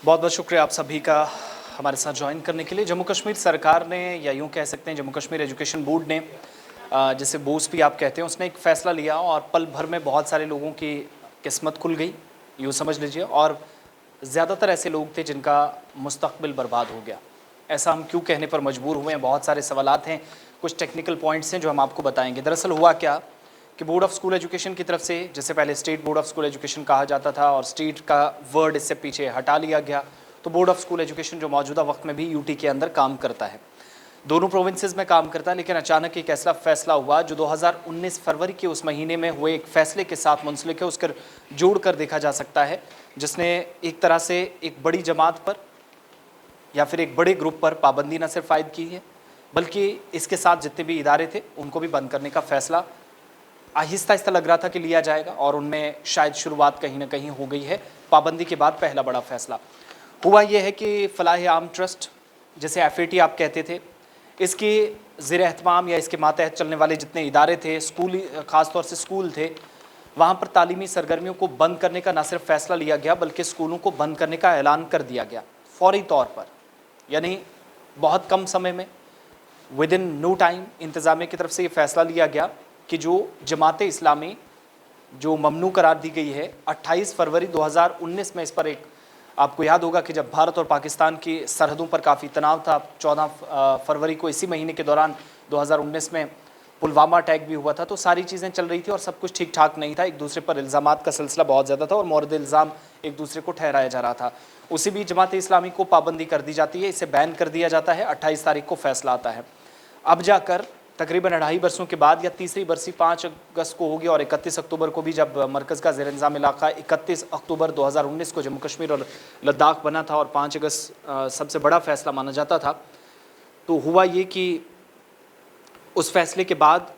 बहुत बहुत शुक्रिया आप सभी का हमारे साथ ज्वाइन करने के लिए। जम्मू कश्मीर सरकार ने, या यूँ कह सकते हैं जम्मू कश्मीर एजुकेशन बोर्ड ने, जिसे बोस भी आप कहते हैं, उसने एक फ़ैसला लिया और पल भर में बहुत सारे लोगों की किस्मत खुल गई, यूँ समझ लीजिए। और ज़्यादातर ऐसे लोग थे जिनका मुस्तकबिल बर्बाद हो गया। ऐसा हम क्यों कहने पर मजबूर हुए हैं? बहुत सारे सवालात हैं, कुछ टेक्निकल पॉइंट्स हैं जो हम आपको बताएंगे। दरअसल हुआ क्या कि बोर्ड ऑफ स्कूल एजुकेशन की तरफ से, जैसे पहले state board of school education कहा जाता था और स्टेट का वर्ड इससे पीछे हटा लिया गया, तो बोर्ड ऑफ स्कूल एजुकेशन जो मौजूदा वक्त में भी यूटी के अंदर काम करता है, दोनों प्रोविंसेस में काम करता है। लेकिन अचानक एक ऐसा फैसला हुआ जो 2019 फरवरी के उस महीने में हुए एक फैसले के साथ मुंसलिक है, उसकर जोड़ कर देखा जा सकता है, जिसने एक तरह से एक बड़ी जमात पर या फिर एक बड़े ग्रुप पर पाबंदी न सिर्फ आयद की है, बल्कि इसके साथ जितने भी इदारे थे उनको भी बंद करने का फैसला आहिस्ता आहिस्ता लग रहा था कि लिया जाएगा। और उनमें शायद शुरुआत कहीं ना कहीं हो गई है। पाबंदी के बाद पहला बड़ा फैसला हुआ यह है कि फलाह आम ट्रस्ट, जिसे FAT आप कहते थे, इसके ज़ेर एहतमाम या इसके मातहत चलने वाले जितने इदारे थे, स्कूली ख़ासतौर से स्कूल थे, वहाँ पर तालीमी सरगर्मियों को बंद करने का न सिर्फ फ़ैसला लिया गया बल्कि स्कूलों को बंद करने का ऐलान कर दिया गया फौरी तौर पर। यानी बहुत कम समय में, विद इन नो टाइम, इंतज़ामिया की तरफ से ये फ़ैसला लिया गया कि जो जमात इस्लामी जो ममनू करार दी गई है 28 फरवरी 2019 में, इस पर एक आपको याद होगा कि जब भारत और पाकिस्तान की सरहदों पर काफ़ी तनाव था, 14 फरवरी को इसी महीने के दौरान 2019 में पुलवामा अटैक भी हुआ था, तो सारी चीज़ें चल रही थी और सब कुछ ठीक ठाक नहीं था। एक दूसरे पर इल्ज़ामात का सिलसिला बहुत ज़्यादा था और मोरद इल्ज़ाम एक दूसरे को ठहराया जा रहा था। उसी बीच जमात इस्लामी को पाबंदी कर दी जाती है, इसे बैन कर दिया जाता है। 28 तारीख को फैसला आता है। अब जाकर तकरीबन 2.5 बरसों के बाद, या तीसरी बरसी 5 अगस्त को होगी और 31 अक्टूबर को भी, जब मरकज़ का ज़ेर इंतज़ाम इलाका 31 अक्टूबर 2019 को जम्मू कश्मीर और लद्दाख बना था और 5 अगस्त सबसे बड़ा फ़ैसला माना जाता था, तो हुआ ये कि उस फैसले के बाद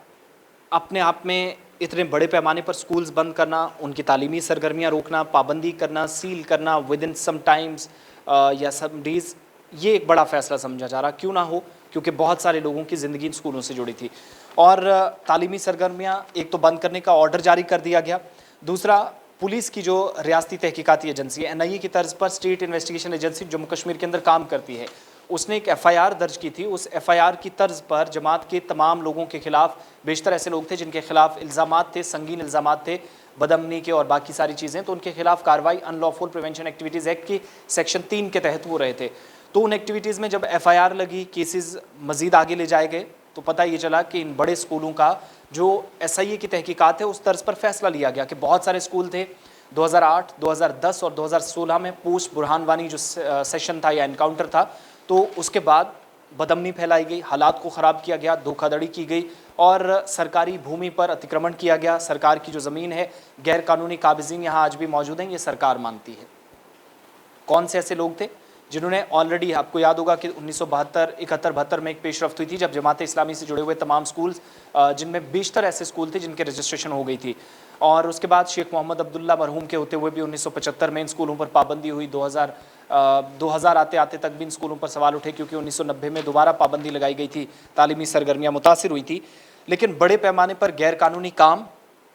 अपने आप में इतने बड़े पैमाने पर स्कूल्स बंद करना, उनकी तालीमी सरगर्मियाँ रोकना, पाबंदी करना, सील करना विद इन सम टाइम्स या सम डेज़, ये एक बड़ा फ़ैसला समझा जा रहा। क्यों ना हो, क्योंकि बहुत सारे लोगों की ज़िंदगी इन स्कूलों से जुड़ी थी। और तालीमी सरगर्मियाँ एक तो बंद करने का ऑर्डर जारी कर दिया गया, दूसरा पुलिस की जो रियासती तहकीकाती एजेंसी है NIA की तर्ज पर state investigation agency Jammu Kashmir के अंदर काम करती है, उसने एक FIR दर्ज की थी। उस FIR की तर्ज पर जमात के तमाम लोगों के खिलाफ, बेशतर ऐसे लोग थे जिनके खिलाफ इल्ज़ामात थे, संगीन इल्ज़ामात थे बदअमनी के और बाकी सारी चीज़ें, तो उनके खिलाफ कार्रवाई अनलॉफुल प्रिवेंशन एक्टिविटीज़ एक्ट की सेक्शन 3 के तहत हो रहे थे। तो उन एक्टिविटीज़ में जब FIR लगी, केसेस मज़ीद आगे ले जाए गए, तो पता ये चला कि इन बड़े स्कूलों का जो SIA की तहकीकात है उस तर्ज पर फैसला लिया गया कि बहुत सारे स्कूल थे 2008, 2010 और 2016 में पोस्ट बुरहान वानी जो सेशन था या एनकाउंटर था, तो उसके बाद बदअमनी फैलाई गई, हालात को ख़राब किया गया, धोखाधड़ी की गई और सरकारी भूमि पर अतिक्रमण किया गया। सरकार की जो ज़मीन है, गैर कानूनी काबिज़ीन यहाँ आज भी मौजूद हैं, ये सरकार मानती है। कौन से ऐसे लोग थे जिन्होंने ऑलरेडी, आपको याद होगा कि 1972, 71, 72 में एक पेशरफ्त हुई थी जब जमात इस्लामी से जुड़े हुए तमाम स्कूल्स, जिनमें बेशतर ऐसे स्कूल थे जिनके रजिस्ट्रेशन हो गई थी, और उसके बाद शेख मोहम्मद अब्दुल्ला मरहूम के होते हुए भी 1975 में इन स्कूलों पर पाबंदी हुई। 2000 आते आते तक भी इन स्कूलों पर सवाल उठे, क्योंकि 1990 में दोबारा पाबंदी लगाई गई थी, तालीमी सरगर्मियाँ मुतासिर हुई थी। लेकिन बड़े पैमाने पर गैर कानूनी काम,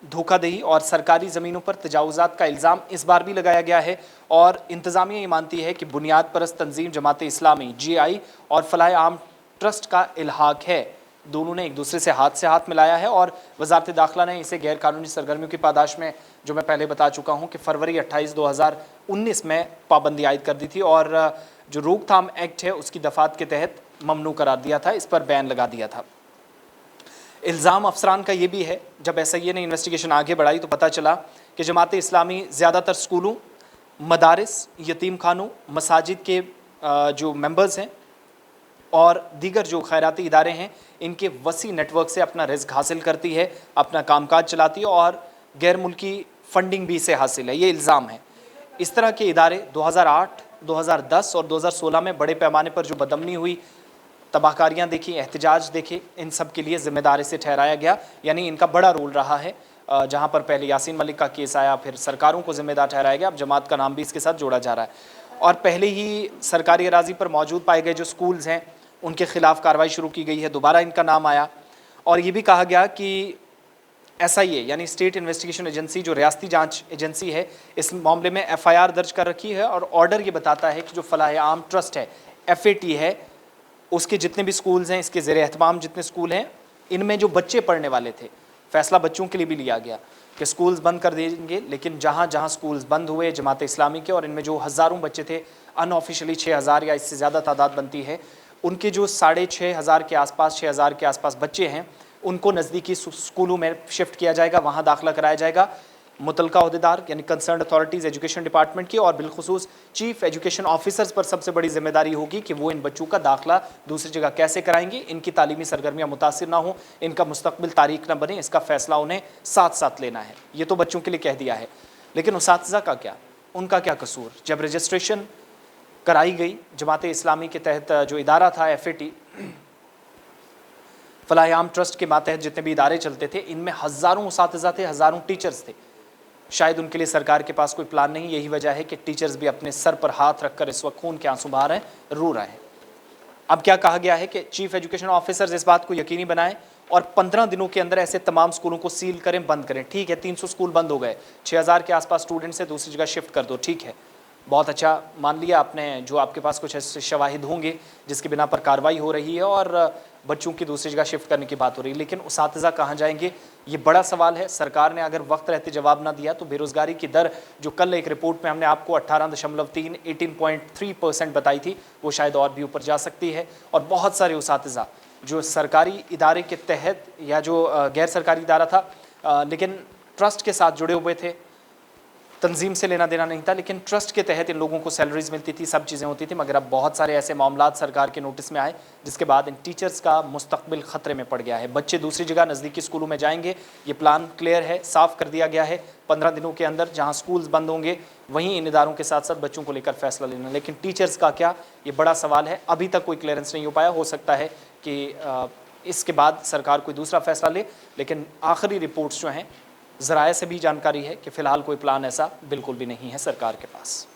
धोखाधड़ी और सरकारी ज़मीनों पर तजावुज़ात का इल्ज़ाम इस बार भी लगाया गया है। और इंतज़ामिया ये मानती है कि बुनियाद परस्त तंजीम जमात इस्लामी GI और फलाह आम ट्रस्ट का इल्हाक है। दोनों ने एक दूसरे से हाथ मिलाया है और वज़ारत दाखिला ने इसे गैर कानूनी सरगर्मियों की पादाश में, जो मैं पहले बता चुका हूँ कि फरवरी 28, 2019 में पाबंदी आयद कर दी थी और जो रोकथाम एक्ट है उसकी दफ़ात के तहत ममनू करार दिया था, इस पर बैन लगा दिया था। इल्ज़ाम अफसरान का ये भी है, जब SIA ने इन्वेस्टिगेशन आगे बढ़ाई तो पता चला कि जमात इस्लामी ज़्यादातर स्कूलों, मदारिस, यतीम खानों, मसाजिद के जो मेंबर्स हैं और दीगर जो खैराती इदारे हैं, इनके वसी नेटवर्क से अपना रिज़्क हासिल करती है, अपना कामकाज चलाती है और गैर मुल्की फंडिंग भी इसे हासिल है, ये इल्ज़ाम है। इस तरह के इदारे 2008, 2010 और 2016 में बड़े पैमाने पर जो बदअमनी हुई, तबाहकारियाँ देखी, एहतजाज देखे, इन सब के लिए ज़िम्मेदार इसे ठहराया गया। यानी इनका बड़ा रोल रहा है। जहाँ पर पहले यासीन मलिक का केस आया, फिर सरकारों को ज़िम्मेदार ठहराया गया, अब जमात का नाम भी इसके साथ जोड़ा जा रहा है। और पहले ही सरकारी अराज़ी पर मौजूद पाए गए जो स्कूल्स हैं उनके खिलाफ कार्रवाई शुरू की गई है, दोबारा इनका नाम आया और ये भी कहा गया कि SIA यानी स्टेट इन्वेस्टिगेशन एजेंसी, जो रियासती जांच एजेंसी है, इस मामले में FIR दर्ज कर रखी है और ऑर्डर ये बताता है कि जो फलाह आम ट्रस्ट है, FAT है, उसके जितने भी स्कूल्स हैं, इसके ज़ेर एहतमाम जितने स्कूल हैं, इनमें जो बच्चे पढ़ने वाले थे, फैसला बच्चों के लिए भी लिया गया कि स्कूल्स बंद कर देंगे, लेकिन जहाँ जहाँ स्कूल्स बंद हुए जमात इस्लामी के, और इनमें जो हज़ारों बच्चे थे, अनऑफिशियली 6000 या इससे ज़्यादा तादाद बनती है, उनके जो 6500 के आसपास 6000 के आसपास बच्चे हैं, उनको नज़दीकी स्कूलों में शिफ्ट किया जाएगा, वहाँ दाखिला कराया जाएगा। मुतलका अहदेदार यानी कंसर्न अथॉरिटीज़ एजुकेशन डिपार्टमेंट की और बिलखुसूस चीफ एजुकेशन ऑफिसर्स पर सबसे बड़ी जिम्मेदारी होगी कि वो इन बच्चों का दाखिला दूसरी जगह कैसे कराएंगे, इनकी तालीमी सरगर्मियाँ मुतासिर ना हो, इनका मुस्तकबिल तारीख ना बने, इसका फ़ैसला उन्हें साथ साथ लेना है। ये तो बच्चों के लिए कह दिया है, लेकिन उसातिज़ा का क्या, उनका क्या कसूर? जब रजिस्ट्रेशन कराई गई जमात इस्लामी के तहत जो इदारा था FAT, फलाह आम ट्रस्ट के मातहत जितने भी इदारे चलते थे, इनमें हज़ारों उसातिज़ा थे, हज़ारों टीचर्स थे। शायद उनके लिए सरकार के पास कोई प्लान नहीं, यही वजह है कि टीचर्स भी अपने सर पर हाथ रखकर इस वक्त खून के आंसू बहा रहे हैं, रो रहे हैं। अब क्या कहा गया है कि चीफ एजुकेशन ऑफिसर्स इस बात को यकीनी बनाएं और 15 दिनों के अंदर ऐसे तमाम स्कूलों को सील करें, बंद करें। ठीक है, 300 स्कूल बंद हो गए, 6000 के आसपास स्टूडेंट्स से दूसरी जगह शिफ्ट कर दो, ठीक है, बहुत अच्छा, मान लिया आपने, जो आपके पास कुछ ऐसे शवाहिद होंगे जिसकी बिना पर कार्रवाई हो रही है और बच्चों की दूसरी जगह शिफ्ट करने की बात हो रही है, लेकिन उसातिज़ा कहाँ जाएंगे, ये बड़ा सवाल है। सरकार ने अगर वक्त रहते जवाब ना दिया तो बेरोज़गारी की दर, जो कल एक रिपोर्ट में हमने आपको 18.3 18.3% बताई थी, वो शायद और भी ऊपर जा सकती है। और बहुत सारे उसातिज़ा जो सरकारी इदारे के तहत या जो गैर सरकारी इदारा था लेकिन ट्रस्ट के साथ जुड़े हुए थे, तंजीम से लेना देना नहीं था, लेकिन ट्रस्ट के तहत इन लोगों को सैलरीज मिलती थी, सब चीज़ें होती थी, मगर अब बहुत सारे ऐसे मामलात सरकार के नोटिस में आए जिसके बाद इन टीचर्स का मुस्तकबिल ख़तरे में पड़ गया है। बच्चे दूसरी जगह नज़दीकी स्कूलों में जाएंगे, ये प्लान क्लियर है, साफ़ कर दिया गया है। 15 दिनों के अंदर जहाँ स्कूल्स बंद होंगे वहीं इन इदारों के साथ साथ बच्चों को लेकर फैसला लेना, लेकिन टीचर्स का क्या, ये बड़ा सवाल है। अभी तक कोई क्लियरेंस नहीं हो पाया, हो सकता है कि इसके बाद सरकार कोई दूसरा फैसला ले, लेकिन आखिरी रिपोर्ट्स जो हैं ज़राए से भी जानकारी है कि फ़िलहाल कोई प्लान ऐसा बिल्कुल भी नहीं है सरकार के पास।